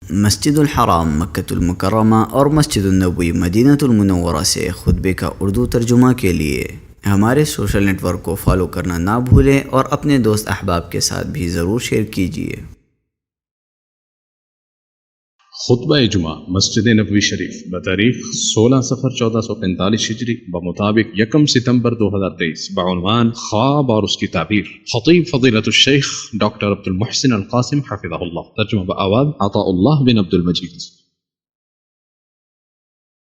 مسجد الحرام مکۃ المکرمہ اور مسجد النبوی مدینہ المنورہ سے خطبے کا اردو ترجمہ کے لیے ہمارے سوشل نیٹ ورک کو فالو کرنا نہ بھولیں اور اپنے دوست احباب کے ساتھ بھی ضرور شیئر کیجیے۔ خطبہ جمعہ مسجد نبوی شریف بتاریخ 16 صفر 1445 ہجری بمطابق 1 ستمبر 2023 بعنوان خواب اور اس کی تعبیر۔ خطیب فضیلۃ الشیخ ڈاکٹر عبد المحسن القاسم حفظہ اللہ، ترجمہ بآواز عطاء اللہ بن عبد المجید۔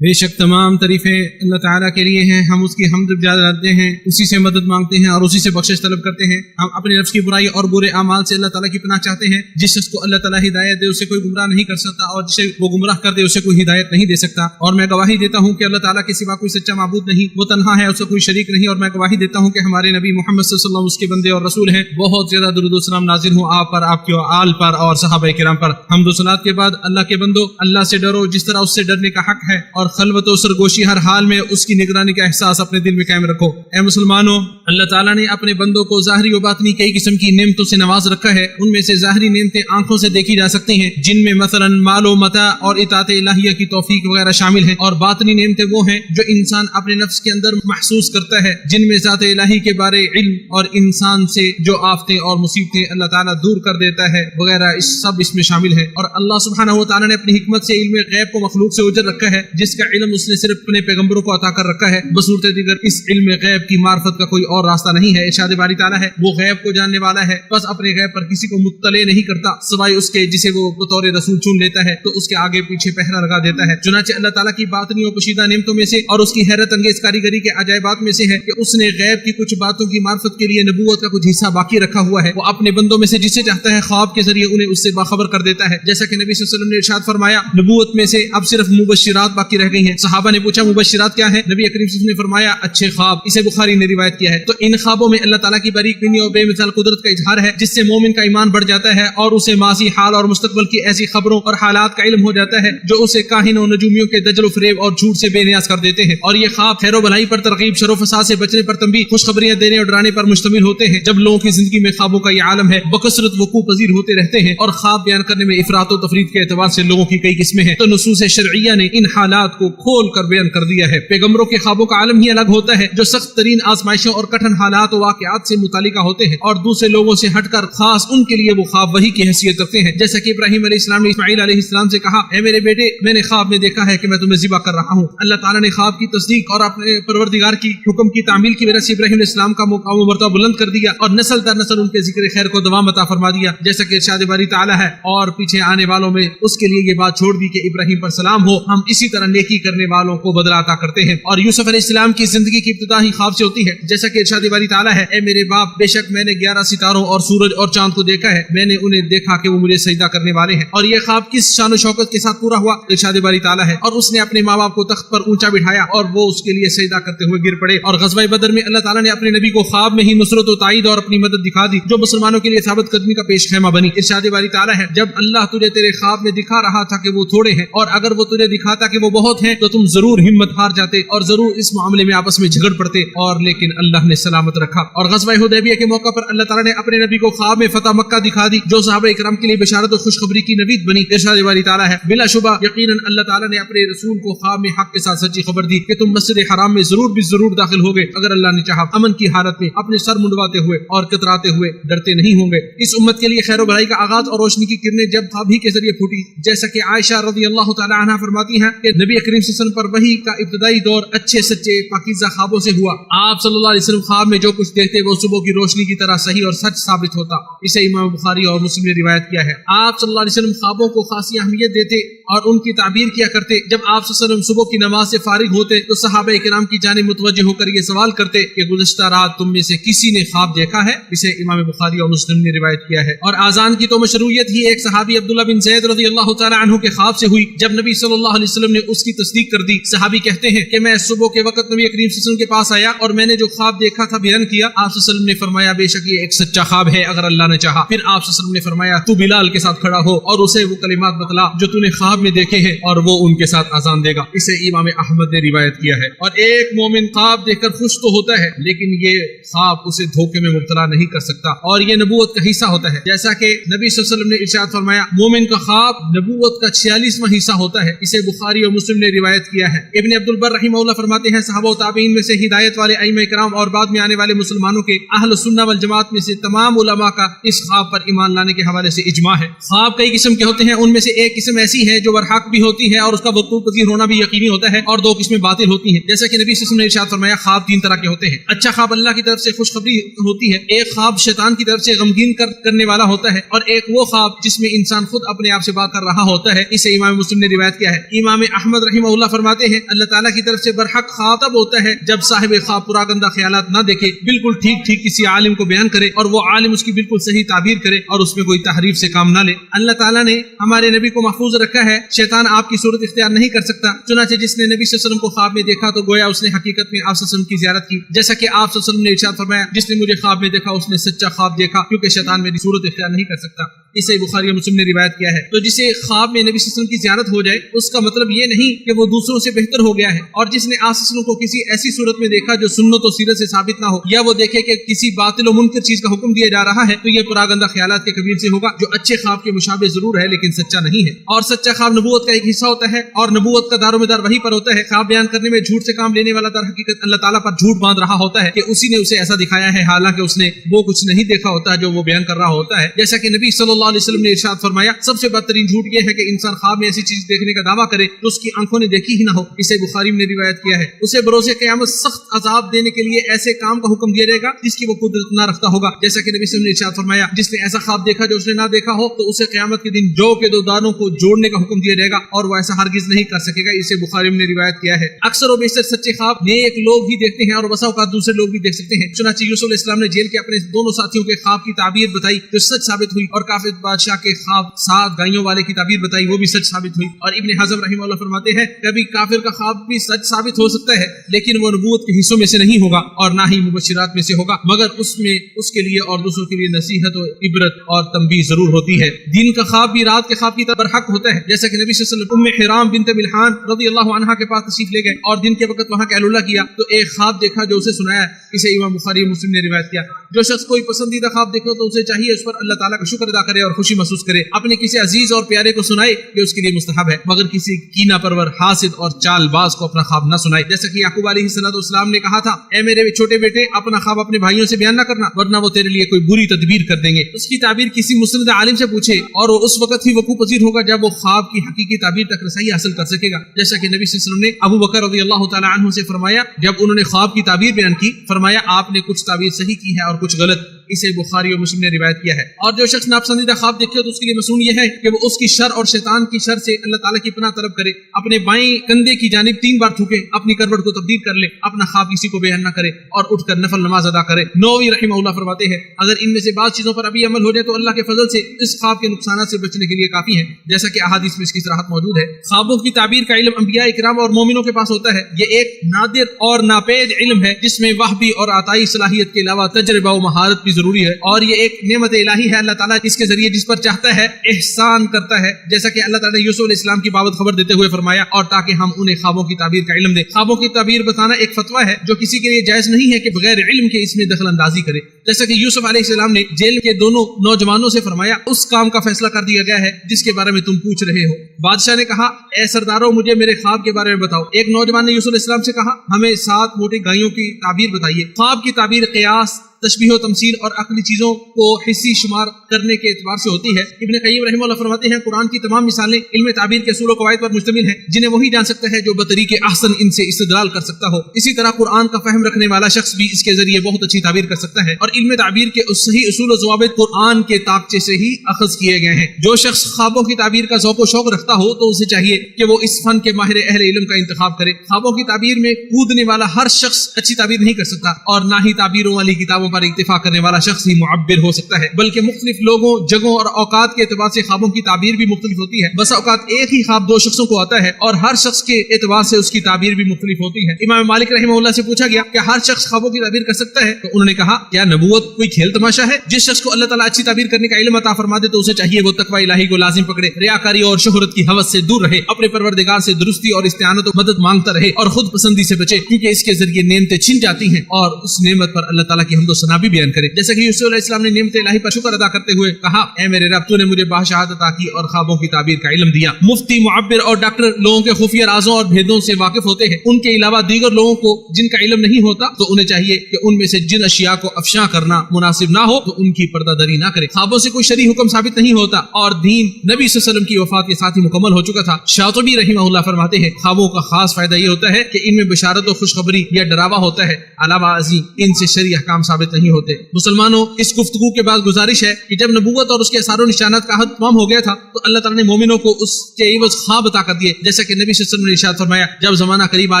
بے شک تمام تعریفیں اللہ تعالیٰ کے لیے ہیں، ہم اس کی حمد کرتے ہیں، اسی سے مدد مانگتے ہیں اور اسی سے بخشش طلب کرتے ہیں۔ ہم اپنے نفس کی برائی اور برے اعمال سے اللہ تعالیٰ کی پناہ چاہتے ہیں۔ جس شخص کو اللہ تعالیٰ ہدایت دے اسے کوئی گمراہ نہیں کر سکتا، اور جسے وہ گمراہ کر دے اسے کوئی ہدایت نہیں دے سکتا۔ اور میں گواہی دیتا ہوں کہ اللہ تعالیٰ کے سوا کوئی سچا معبود نہیں، وہ تنہا ہے، اس کا کوئی شریک نہیں۔ اور میں گواہی دیتا ہوں کہ ہمارے نبی محمد صلی اللہ علیہ وسلم اس کے بندے اور رسول ہیں۔ بہت زیادہ درود و سلام نازل ہوں آپ پر، آپ کے آل پر اور صحابہ کرام پر۔ حمد و صلات کے بعد اللہ کے بندو، اللہ سے ڈرو جس طرح اس سے ڈرنے کا حق ہے، اور خلوت و سرگوشی ہر حال میں اس کی نگرانی کا احساس اپنے دل میں قائم رکھو۔ اے مسلمانوں، اللہ تعالیٰ نے اپنے بندوں کو ظاہری و باطنی کئی قسم کی نعمتوں سے نواز رکھا ہے۔ ان میں سے ظاہری نعمتیں آنکھوں سے دیکھی جا سکتی ہیں، جن میں مثلا مال و متاع اور اطاعت الہیہ کی توفیق وغیرہ شامل ہیں، اور باطنی نعمتیں وہ ہیں جو انسان اپنے نفس کے اندر محسوس کرتا ہے، جن میں ذات الہی کے بارے علم اور انسان سے جو آفتیں اور مصیبتیں اللہ تعالیٰ دور کر دیتا ہے وغیرہ، سب اس میں شامل ہیں۔ اور اللہ سبحانہ و تعالیٰ نے اپنی حکمت سے علم غیب کو مخلوق سے اجر رکھا ہے، جس کا علم اس نے صرف اپنے پیغمبروں کو عطا کر رکھا ہے۔ بصورت دیگر اس علم غیب کی معرفت کا کوئی اور راستہ نہیں ہے۔ ارشاد باری تعالیٰ ہے، وہ غیب کو جاننے والا ہے، بس اپنے غیب پر کسی کو مطلع نہیں کرتا سوائے اس کے جسے وہ بطور رسول چن لیتا ہے تو اس کے آگے پیچھے پہرا لگا دیتا ہے۔ چنانچہ اللہ تعالیٰ کی باطنی و پوشیدہ نعمتوں میں سے اور اس کی حیرت انگیز کاریگری کے عجائبات میں سے ہے کہ اس نے غیب کی کچھ باتوں کی معرفت کے لیے نبوت کا کچھ حصہ باقی رکھا ہوا ہے۔ وہ اپنے بندوں میں سے جسے چاہتا ہے خواب کے ذریعے انہیں اس سے باخبر کر دیتا ہے، جیسا کہ نبی صلی اللہ علیہ وسلم نے ارشاد فرمایا، نبوت میں سے اب صرف مبشرات باقی رہ گئی ہیں۔ صحابہ نے پوچھا مبشرات کیا ہے؟ نبی کریم صلی اللہ علیہ وسلم نے فرمایا اچھے خواب۔ اسے بخاری نے روایت کیا ہے۔ تو ان خوابوں میں اللہ تعالیٰ کی باریک بینی اور بے مثال قدرت کا اظہار ہے، جس سے مومن کا ایمان بڑھ جاتا ہے اور اسے ماضی حال اور مستقبل کی ایسی خبروں اور حالات کا علم ہو جاتا ہے جو اسے کاہنوں اور نجومیوں کے دجل و فریب اور جھوٹ سے بے نیاز کر دیتے ہیں۔ اور یہ خواب خیر و بھلائی پر ترغیب، شر و فساد سے بچنے پر تنبیہ، خوشخبریاں دینے اور ڈرانے پر مشتمل ہوتے ہیں۔ جب لوگوں کی زندگی میں خوابوں کا یہ عالم ہے بکثرت وقوع پذیر ہوتے رہتے ہیں، اور خواب بیان کرنے میں افراط و تفریط کے اعتبار سے لوگوں کی کئی قسمیں ہیں، تو نصوص شرعیہ نے ان حالات کو کھول کر بیان کر دیا ہے۔ پیغمبروں کے خوابوں کا عالم ہی الگ ہوتا ہے جو سخت ترین آزمائشوں اور کٹھن حالات و واقعات سے متعلقہ ہوتے ہیں، اور دوسرے لوگوں سے ہٹ کر خاص ان کے لیے وہ خواب وحی کی حیثیت رکھتے ہیں۔ جیسا کہ ابراہیم علیہ السلام نے اسماعیل علیہ السلام سے کہا، اے میرے بیٹے، میں نے خواب میں دیکھا ہے کہ میں تمہیں ذبح کر رہا ہوں۔ اللہ تعالیٰ نے خواب کی تصدیق اور اپنے پروردگار کی حکم کی تعمیل کی وجہ سے ابراہیم علیہ السلام کا مقام و مرتبہ بلند کر دیا اور نسل در نسل ان کے ذکر خیر کو دوام عطا فرما دیا، جیسا کہ ارشاد باری تعالیٰ ہے، اور پیچھے آنے والوں میں اس کے لیے یہ بات چھوڑ دی کہ ابراہیم پر سلام ہو، ہم اسی طرح نیکی کرنے والوں کو بدلہ عطا کرتے ہیں۔ اور یوسف علیہ السلام کی زندگی کی ابتدا ہی خواب سے ہوتی ہے، جیسا کہ ارشاد باری تعالیٰ ہے، اے میرے باپ، بے شک میں نے 11 ستاروں اور سورج اور چاند کو دیکھا ہے، میں نے انہیں دیکھا کہ وہ مجھے سجدہ کرنے والے ہیں۔ اور یہ خواب کس شان و شوکت کے ساتھ پورا ہوا؟ ارشاد باری تعالیٰ ہے، اور اس نے اپنے ماں باپ کو تخت پر اونچا بٹھایا اور وہ اس کے لیے سجدہ کرتے ہوئے گر پڑے۔ اور غزوہ بدر میں اللہ تعالیٰ نے اپنے نبی کو خواب میں ہی نصرت و تائید اور اپنی مدد دکھا دی، جو مسلمانوں کے لیے ثابت قدمی کا پیش خیمہ بنی۔ ارشاد باری تعالیٰ ہے، جب اللہ تجھے تیرے خواب میں دکھا رہا تھا کہ وہ تھوڑے ہیں، اور اگر وہ تجھے دکھاتا کہ وہ بہت ہیں، تو تم ضرور ہمت ہار جاتے اور ضرور اس معاملے میں آپس میں جھگڑ پڑتے، اور لیکن اللہ نے سلامت رکھا۔ اور غزوہ حدیبیہ کے موقع پر اللہ تعالیٰ نے اپنے نبی کو خواب میں فتح مکہ دکھا دی، جو صحابہ کرام کے لیے بشارت و خوشخبری کی نوید بنی۔ ارشاد باری تعالیٰ ہے، بلا شبہ یقیناً اللہ تعالیٰ نے اپنے رسول کو خواب میں حق کے ساتھ سچی خبر دی کہ تم مسجد حرام میں ضرور بھی ضرور داخل ہوگے اگر اللہ نے چاہا، امن کی حالت میں اپنے سر منڈواتے ہوئے اور کتراتے ہوئے، ڈرتے نہیں ہوں گے۔ اس امت کے لیے خیر و بھلائی کا آغاز اور روشنی کی کرنیں جب خواب ہی کے ذریعے پھوٹی، جیسا کہ عائشہ رضی اللہ تعالی عنہا فرماتی ہیں کہ نبی کریم صلی اللہ علیہ وسلم پر وحی کا ابتدائی دور اچھے سچے پاکیزہ خوابوں سے ہوا۔ آپ صلی اللہ علیہ وسلم خواب میں جو کچھ دیکھتے وہ صبح کی روشنی کی طرح صحیح اور سچ ثابت ہوتا۔ اسے امام بخاری اور مسلم نے روایت کیا ہے۔ آپ صلی اللہ علیہ وسلم خوابوں کو خاصی اہمیت دیتے اور ان کی تعبیر کیا کرتے۔ جب آپ صلی اللہ علیہ وسلم صبح کی نماز سے فارغ ہوتے تو صحابہ کرام کی جانب متوجہ ہو کر یہ سوال کرتے کہ گزشتہ رات تم میں سے کسی نے خواب دیکھا ہے؟ اسے امام بخاری اور مسلم نے روایت کیا ہے۔ اور آذان کی تو مشروعیت ہی ایک صحابی عبداللہ بن زید رضی اللہ تعالی عنہ کے خواب سے ہوئی، جب نبی صلی اللہ علیہ وسلم نے اس کی تصدیق کر دی۔ صحابی کہتے ہیں کہ میں صبح کے وقت نبی کریم صلی اللہ علیہ وسلم کے پاس آیا اور میں نے جو خواب دیکھا تھا بیان کیا۔ آپ صلی اللہ علیہ وسلم نے فرمایا بے شک یہ ایک سچا خواب ہے اگر اللہ نے چاہا۔ پھر آپ صلی اللہ علیہ وسلم نے فرمایا تو بلال کے ساتھ کھڑا ہو اور اسے وہ کلمات بتلا جو تو نے خواب میں دیکھے ہیں اور وہ ان کے ساتھ اذان دے گا۔ اسے امام احمد نے روایت کیا ہے۔ اور ایک مومن خواب دیکھ کر خوش تو ہوتا ہے لیکن یہ خواب اسے دھوکے میں مبتلا نہیں کر سکتا اور یہ نبوت کا حصہ ہوتا ہے، جیسا کہ نبی صلی اللہ علیہ وسلم نے ارشاد فرمایا مومن کا خواب نبوت کا 46واں حصہ ہوتا ہے۔ اسے بخاری اور مسلم نے روایت کیا ہے۔ ابن عبد البر رحمہ اللہ فرماتے ہیں صحابہ و تابعین میں سے ہدایت والے ائمہ کرام اور بعد میں آنے والے مسلمانوں کے اہل سنہ والجماعت میں سے تمام علماء کا اس خواب پر ایمان لانے کے حوالے سے اجماع ہے۔ خواب کئی قسم کے ہوتے ہیں، ان میں سے ایک قسم ایسی ہے جو برحق بھی ہوتی ہے اور اس کا وقوع پذیر ہونا بھی یقینی ہوتا ہے، اور دو قسمیں باطل ہوتی ہیں، جیسا کہ نبی صلی اللہ علیہ وسلم نے ارشاد فرمایا خواب 3 طرح کے ہوتے ہیں۔ اچھا خواب اللہ کی طرف سے خوشخبری ہوتی ہے، ایک خواب شیطان کی طرف سے غمگین کرنے والا ہوتا ہے، اور ایک وہ خواب جس میں انسان خود اپنے آپ سے بات کر رہا ہوتا ہے۔ اسے امام مسلم نے روایت کیا ہے۔ امام احمد رحمہ اللہ فرماتے ہیں اللہ تعالیٰ کی طرف سے برحق خواب تب ہوتا ہے جب صاحب خواب پراگندہ خیالات نہ دیکھے، بالکل ٹھیک ٹھیک کسی عالم کو بیان کرے اور وہ عالم اس کی بالکل صحیح تعبیر کرے اور اس میں کوئی تحریف سے کام نہ لے۔ اللہ تعالیٰ نے ہمارے نبی کو محفوظ رکھا ہے، شیطان آپ کی صورت اختیار نہیں کر سکتا۔ چنانچہ جس نے نبی صلی اللہ علیہ وسلم کو خواب میں دیکھا تو گویا اس نے حقیقت میں آپ صلی اللہ علیہ وسلم کی زیارت کی، جیسا کہ آپ صلی اللہ علیہ وسلم نے ارشاد فرمایا جس نے مجھے خواب میں دیکھا اس نے سچا خواب دیکھا، کیونکہ شیطان میری صورت اختیار نہیں کر سکتا۔ اسے بخاری اور مسلم نے روایت کیا ہے۔ تو جسے خواب میں نبی صلی اللہ علیہ وسلم کی زیارت ہو جائے اس کا مطلب یہ نہیں کہ وہ دوسروں سے بہتر ہو گیا ہے، اور جس نے آپ صلی اللہ علیہ وسلم کو کسی ایسی صورت میں دیکھا جو سنت و سیرت سے ثابت نہ ہو، یا وہ دیکھے کہ کسی باطل و منکر چیز کا حکم دیا جا رہا ہے، تو یہ پراگندہ خیالات کے قبیل سے ہوگا جو اچھے خواب کے مشابہ ضرور ہے لیکن سچا نہیں ہے۔ اور سچا خواب نبوت کا ایک حصہ ہوتا ہے اور نبوت کا دار و مدار وہی پر ہوتا ہے۔ خواب بیان کرنے میں جھوٹ سے کام لینے والا در حقیقت اللہ تعالیٰ پر جھوٹ باندھ رہا ہوتا ہے کہ اسی نے اسے ایسا دکھایا ہے، حالانکہ اس نے وہ کچھ نہیں دیکھا ہوتا جو وہ بیان کر رہا ہوتا ہے۔ جیسا کہ نبی صلی اللہ علیہ وسلم نے ارشاد فرمایا سب سے بدترین جھوٹ یہ ہے کہ انسان خواب میں ایسی چیز دیکھنے کا دعویٰ کرے جو اس کی آنکھوں نے دیکھی ہی نہ ہو۔ اسے بخاری نے روایت کیا ہے۔ اسے بروز قیامت سخت عذاب دینے کے لیے ایسے کام کا حکم دیا جائے گا جس کی وہ قدرت نہ رکھتا ہوگا، جیسا کہ نبی صلی اللہ علیہ وسلم نے ارشاد فرمایا جس نے ایسا خواب دیکھا جو اس نے نہ دیکھا ہو تو اسے قیامت کے دن جو کے 2 دانوں کو جوڑنے کا حکم دیا جائے گا اور وہ ایسا ہرگز نہیں کر سکے گا۔ اسے بخاری نے روایت کیا ہے۔ اکثر و بیشتر سچے خواب نیک لوگ ہی دیکھتے ہیں اور بسا اوقات دوسرے لوگ بھی دیکھ سکتے ہیں۔ چنانچہ یوسف علیہ السلام نے جیل کے اپنے دونوں ساتھیوں کے خواب کی تعبیر بتائی جو سچ ثابت ہوئی، اور کافر بادشاہ کے خواب 7 گائیوں والے کی تعبیر بتائی وہ بھی سچ ثابت ہوئی۔ اور ابن حزم رحمہ اللہ فرماتے ہیں کبھی کافر کا خواب بھی سچ ثابت ہو سکتا ہے لیکن وہ نبوت کے حصوں میں سے نہیں ہوگا اور نہ ہی مبشرات میں سے ہوگا، مگر اس میں اس کے لیے اور دوسروں کے لیے نصیحت و عبرت اور تنبیہ ضرور ہوتی ہے۔ دن کا خواب بھی رات کے خواب کی طرح برحق ہوتا ہے، جیسا کہ نبی صلی اللہ علیہ وسلم حرام بنت ملحان رضی اللہ عنہا کے پاس تشریف لے گئے اور دن کے وقت وہاں قیلولہ کیا تو ایک خواب دیکھا جو اسے سنایا۔ اسے امام بخاری اور مسلم نے روایت کیا۔ جو شخص کوئی پسندیدہ خواب دیکھے تو اسے چاہیے اس پر اللہ تعالیٰ کا شکر ادا کرے اور خوشی محسوس کرے، اپنے کسی عزیز اور پیارے کو سنائے کہ اس کے لیے مستحب ہے، مگر کسی کینہ پرور حاسد اور چال باز کو اپنا خواب نہ سنائے، جیسا کہ یعقوب علیہ السلام نے کہا تھا اے میرے چھوٹے بیٹے اپنا خواب اپنے بھائیوں سے بیان نہ کرنا ورنہ وہ تیرے لیے کوئی بری تدبیر کر دیں گے۔ اس کی تعبیر کسی مستند عالم سے پوچھے اور وہ اس وقت ہی وقوع پذیر ہوگا جب وہ خواب کی حقیقی تعبیر تک رسائی حاصل کر سکے گا، جیسا کہ نبی صلی اللہ علیہ وسلم نے ابو بکر رضی اللہ تعالی عنہ سے فرمایا جب انہوں نے خواب کی تعبیر بیان کی، فرمایا آپ نے کچھ تعبیر صحیح کی ہے اور کچھ غلط۔ اسے بخاری اور مسلم نے روایت کیا ہے۔ اور جو شخص ناپسندیدہ خواب دیکھے تو اس کے لیے مصون یہ ہے کہ وہ اس کی شر اور شیطان کی شر سے اللہ تعالیٰ کی پناہ طلب کرے، اپنے بائیں کندھے کی جانب 3 بار تھوکے، اپنی کروٹ کو تبدیل کر لے، اپنا خواب کسی کو بیان نہ کرے اور اٹھ کر نفل نماز ادا کرے۔ نووی رحمہ اللہ فرماتے ہیں اگر ان میں سے بعض چیزوں پر ابھی عمل ہو جائے تو اللہ کے فضل سے اس خواب کے نقصانات سے بچنے کے لیے کافی ہے، جیسا کہ احادیث میں اس کی صراحت موجود ہے۔ خوابوں کی تعبیر کا علم انبیاء اکرام اور مومنوں کے پاس ہوتا ہے۔ یہ ایک نادر اور ناپید علم ہے جس میں وحبی اور عطائی صلاحیت کے علاوہ تجربہ و مہارت بھی ضروری ہے، اور یہ ایک نعمت الہی ہے اللہ تعالیٰ اس کے ذریعے جس پر چاہتا ہے احسان کرتا ہے، جیسا کہ اللہ تعالیٰ نے یوسف علیہ السلام کی بابت خبر دیتے ہوئے فرمایا اور تاکہ ہم انہیں خوابوں کی تعبیر کا علم دیں۔ خوابوں کی تعبیر بتانا ایک فتویٰ ہے جو کسی کے لیے جائز نہیں ہے کہ بغیر علم کے اس میں دخل اندازی کرے، جیسا کہ یوسف علیہ السلام نے جیل کے دونوں نوجوانوں سے فرمایا اس کام کا فیصلہ کر دیا گیا ہے جس کے بارے میں تم پوچھ رہے ہو۔ بادشاہ نے کہا اے سرداروں مجھے میرے خواب کے بارے میں بتاؤ۔ ایک نوجوان نے یوسف علیہ السلام سے کہا ہمیں 7 موٹی گائیوں کی تعبیر بتائیے۔ خواب کی تعبیر قیاس، تشبیہ و تمثیل اور عقلی چیزوں کو حصی شمار کرنے کے اعتبار سے ہوتی ہے۔ ابن قیم رحمہ اللہ فرماتے ہیں قرآن کی تمام مثالیں علم تعبیر کے اصول و قواعد پر مشتمل ہیں جنہیں وہی جان سکتا ہے جو بطریق احسن ان سے استدلال کر سکتا ہو۔ اسی طرح قرآن کا فہم رکھنے والا شخص بھی اس کے ذریعے بہت اچھی تعبیر کر سکتا ہے، اور علم تعبیر کے اس صحیح اصول و ضوابط قرآن کے تاقچے سے ہی اخذ کیے گئے ہیں۔ جو شخص خوابوں کی تعبیر کا ذوق و شوق رکھتا ہو تو اسے چاہیے کہ وہ اس فن کے ماہر اہل علم کا انتخاب کرے۔ خوابوں کی تعبیر میں کودنے والا ہر شخص اچھی تعبیر نہیں کر سکتا اور نہ ہی تعبیروں والی کتابوں کاموں پر اکتفا کرنے والا شخص ہی معبر ہو سکتا ہے، بلکہ مختلف لوگوں، جگہوں اور اوقات کے اعتبار سے خوابوں کی تعبیر بھی مختلف ہوتی ہے۔ بس اوقات ایک ہی خواب دو شخصوں کو آتا ہے اور ہر شخص کے اعتبار سے اس کی تعبیر بھی مختلف ہوتی ہے۔ امام مالک رحمہ اللہ سے پوچھا گیا کہ ہر شخص خوابوں کی تعبیر کر سکتا ہے؟ تو انہوں نے کہا کیا نبوت کوئی کھیل تماشا ہے؟ جس شخص کو اللہ تعالیٰ اچھی تعبیر کرنے کا علم عطا فرما دے تو اسے چاہیے وہ تقوی الہی کو لازم پکڑے، ریاکاری اور شہرت کی ہوس سے دور رہے، اپنے پروردگار سے درستی اور استعانت و مدد مانگتا رہے اور خود پسندی سے بچے، کیونکہ اس کے ذریعے نعمتیں چھن جاتی ہیں، اور اس نعمت پر اللہ تعالیٰ کی حمد و ثنا بھی بیان کرے۔ جیسا کہ یوسف علیہ السلام نے نعمت الہی پر شکر ادا کرتے ہوئے کہا اے میرے رب تو نے مجھے بادشاہت عطا کی اور خوابوں کی تعبیر کا علم دیا۔ مفتی، معبر اور ڈاکٹر لوگوں کے خفیہ رازوں اور بھیدوں سے واقف ہوتے ہیں، ان کے علاوہ دیگر لوگوں کو جن کا علم نہیں ہوتا تو انہیں چاہیے کہ ان میں سے جن اشیاء کو افشاں کرنا مناسب نہ ہو تو ان کی پردہ داری نہ کرے۔ خوابوں سے کوئی شرعی حکم ثابت نہیں ہوتا اور دین نبی صلی اللہ علیہ وسلم کی وفات کے ساتھ ہی مکمل ہو چکا تھا۔ شاطبی رحمہ اللہ فرماتے ہیں خوابوں کا خاص فائدہ یہ ہوتا ہے کہ ان میں بشارت و خوشخبری یا ڈراوا ہوتا ہے، علاوہ ازیں ان سے شرعی احکام ثابت نہیں ہوتے۔ مسلمانوں، اس گفتگو کے بعد گزارش ہے کہ جب نبوت اور اس کے اثار و نشانات کا حد تمام ہو گیا تھا تو اللہ تعالیٰ نے مومنوں کو اس کے عوض خواب عطا کر دیے، جیسا کہ نبی صلی اللہ علیہ وسلم نے ارشاد فرمایا جب زمانہ قریب آ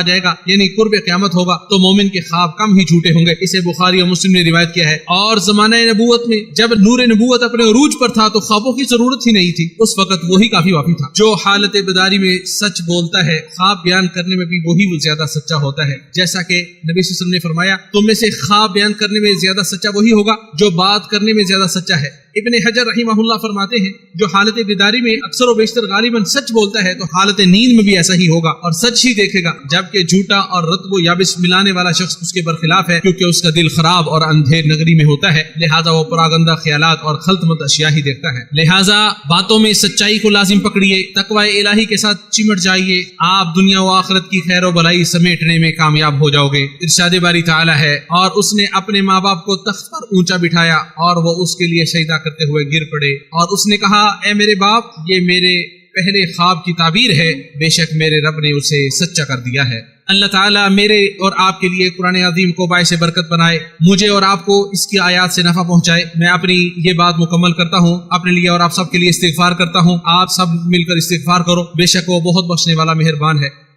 جائے گا یعنی قرب قیامت ہوگا تو مومن کے خواب کم ہی جھوٹے ہوں گے۔ اسے بخاری اور مسلم نے روایت کیا ہے۔ اور زمانہ نبوت میں جب نور نبوت اپنے عروج پر تھا تو خوابوں کی ضرورت ہی نہیں تھی، اس وقت وہی کافی وافی تھا۔ جو حالت بیداری میں سچ بولتا ہے خواب بیان کرنے میں بھی وہی زیادہ سچا ہوتا ہے، جیسا کہ نبی صلی اللہ علیہ وسلم نے فرمایا تم میں سے خواب بیان کرنے میں زیادہ سچا وہی ہوگا جو بات کرنے میں زیادہ سچا ہے۔ ابن حجر رحمہ اللہ فرماتے ہیں جو حالت بیداری میں اکثر و بیشتر غالباً سچ بولتا ہے تو حالت نیند میں بھی ایسا ہی ہوگا اور سچ ہی دیکھے گا، جبکہ جھوٹا اور رطب و یابس ملانے والا شخص اس کے برخلاف ہے، کیونکہ اس کا دل خراب اور اندھیر نگری میں ہوتا ہے، لہٰذا وہ پراگندہ خیالات اور خلط مت اشیاء ہی دیکھتا ہے۔ لہٰذا باتوں میں سچائی کو لازم پکڑیے، تقوی الہی کے ساتھ چمٹ جائیے، آپ دنیا و آخرت کی خیر و بلائی سمیٹنے میں کامیاب ہو جاؤ گے۔ ارشاد باری تعالیٰ ہے اور اس نے اپنے ماں باپ کو تخت پر اونچا بٹھایا اور وہ اس کے لیے سجدہ کرتے ہوئے گر پڑے اور اس نے کہا اے میرے باپ یہ میرے پہلے خواب کی تعبیر ہے، بے شک میرے رب نے اسے سچا کر دیا ہے۔ اللہ تعالیٰ میرے اور آپ کے لیے قرآن عظیم کو باعث برکت بنائے، مجھے اور آپ کو اس کی آیات سے نفع پہنچائے۔ میں اپنی یہ بات مکمل کرتا ہوں، اپنے لیے اور آپ سب کے لیے استغفار کرتا ہوں۔ آپ سب مل کر استغفار کرو، بے شک وہ بہت بخشنے والا مہربان ہے۔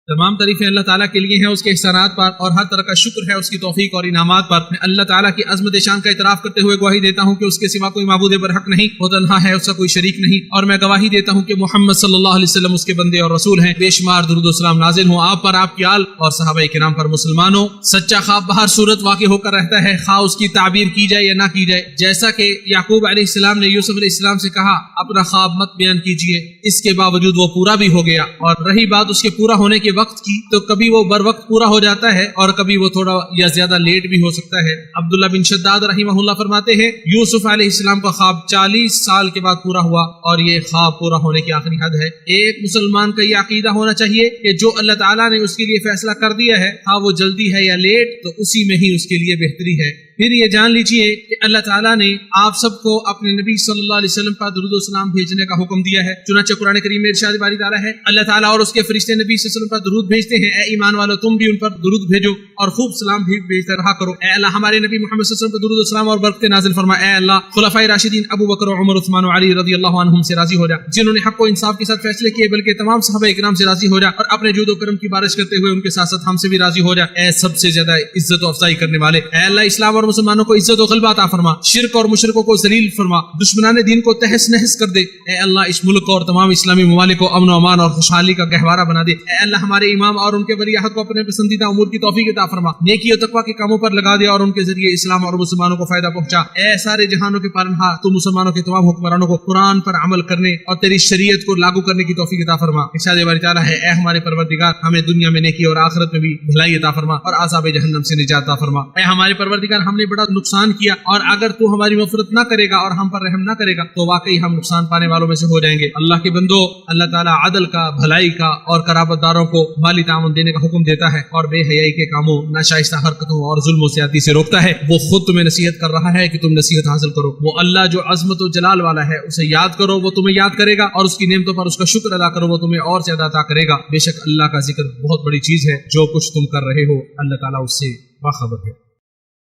تمام تعریفیں اللہ تعالیٰ کے لیے ہیں، اس کے احسانات پر، اور ہر طرح کا شکر ہے اس کی توفیق اور انعامات پر۔ میں اللہ تعالیٰ کی عظمت شان کا اعتراف کرتے ہوئے گواہی دیتا ہوں کہ اس کے سوا کوئی معبود برحق نہیں، وہ تنہا ہے، اس کا کوئی شریک نہیں، اور میں گواہی دیتا ہوں کہ محمد صلی اللہ علیہ وسلم اس کے بندے اور رسول ہیں۔ بے شمار درود و سلام نازل ہوں آپ پر، آپ کی آل اور صحابہ کرام پر۔ مسلمانوں، سچا خواب بہر صورت واقع ہو کر رہتا ہے، خواہ اس کی تعبیر کی جائے یا نہ کی جائے۔ جیسا کہ یعقوب علیہ السلام نے یوسف علیہ السلام سے کہا اپنا خواب مت بیان کیجیے، اس کے باوجود وہ پورا بھی ہو گیا۔ اور رہی بات اس کے پورا ہونے کے وقت کی تو کبھی وہ بر وقت پورا ہو جاتا ہے اور کبھی وہ تھوڑا یا زیادہ لیٹ بھی ہو سکتا ہے۔ عبداللہ بن شداد رحمہ اللہ فرماتے ہیں یوسف علیہ السلام کا خواب 40 سال کے بعد پورا ہوا اور یہ خواب پورا ہونے کی آخری حد ہے۔ ایک مسلمان کا یہ عقیدہ ہونا چاہیے کہ جو اللہ تعالیٰ نے اس کے لیے فیصلہ کر دیا ہے، ہاں وہ جلدی ہے یا لیٹ، تو اسی میں ہی اس کے لیے بہتری ہے۔ پھر یہ جان لیجئے کہ اللہ تعالیٰ نے آپ سب کو اپنے نبی صلی اللہ علیہ وسلم پر درود و سلام بھیجنے کا حکم دیا ہے۔ چنانچہ قرآن کریم میں ارشاد باری تعالیٰ ہے اللہ تعالیٰ اور اس کے فرشتے نبی صلی اللہ علیہ وسلم پر درود بھیجتے ہیں، اے ایمان والو تم بھی ان پر درود بھیجو اور خوب سلام بھی بھیجتے رہا کرو۔ اے اللہ ہمارے نبی محمد صلی اللہ علیہ وسلم پر درود و سلام اور برکت نازل فرما۔ اے اللہ خلفائے راشدین ابو بکر و عمر عثمان و علی رضی اللہ عنہم سے راضی ہو جا، جنہوں نے حق و انصاف کے ساتھ فیصلے کیے، بلکہ تمام صحابہ کرام سے راضی ہو جا اور اپنے جود و کرم کی بارش کرتے ہوئے ان کے ساتھ ساتھ ہم سے بھی راضی ہو جا۔ اے سب سے زیادہ عزت و افضائی کرنے والے، اے اللہ اسلام اور مسلمانوں کو عزت و غلبہ عطا فرما، شرک اور مشرکوں کو ذلیل فرما، دشمنان دین کو تہس نہس کر دے۔ اے اللہ اس ملک اور تمام اسلامی ممالک کو امن و امان اور خوشحالی کا گہوارہ بنا دے۔ اے اللہ ہمارے امام اور ان کے ولیعہد کو اپنے پسندیدہ امور کی توفیق عطا فرما، نیکی و تقوی کے کاموں پر لگا دے اور ان کے ذریعے اسلام اور مسلمانوں کو فائدہ پہنچا۔ اے سارے جہانوں کے پالنہار، تو مسلمانوں کے تمام حکمرانوں کو قرآن پر عمل کرنے اور تیری شریعت کو لاگو کرنے کی توفیق عطا فرما۔ ارشاد باری تعالیٰ ہے اے ہمارے پروردگار ہمیں دنیا میں نیکی اور آخرت میں بھی بھلائی عطا فرما اور عذاب جہنم سے نجات عطا فرما۔ اے ہمارے پروردگار ہم نے بڑا نقصان کیا اور اگر تو ہماری مغفرت نہ کرے گا اور ہم پر رحم نہ کرے گا تو واقعی ہم نقصان پانے والوں میں سے ہو جائیں گے۔ اللہ کے بندو، اللہ تعالیٰ عدل کا، بھلائی کا اور قرابت داروں کو مالی تعاون دینے کا حکم دیتا ہے اور بے حیائی کے کاموں، ناشائستہ حرکتوں اور ظلم و زیادتی سے روکتا ہے۔ وہ خود تمہیں نصیحت کر رہا ہے کہ تم نصیحت حاصل کرو۔ وہ اللہ جو عظمت و جلال والا ہے، اسے یاد کرو، وہ تمہیں یاد کرے گا، اور اس کی نعمتوں پر اس کا شکر ادا کرو، وہ تمہیں اور زیادہ عطا کرے گا۔ بے شک اللہ کا ذکر بہت بڑی چیز ہے، جو کچھ تم کر رہے ہو اللہ تعالیٰ اس سے باخبر ہے۔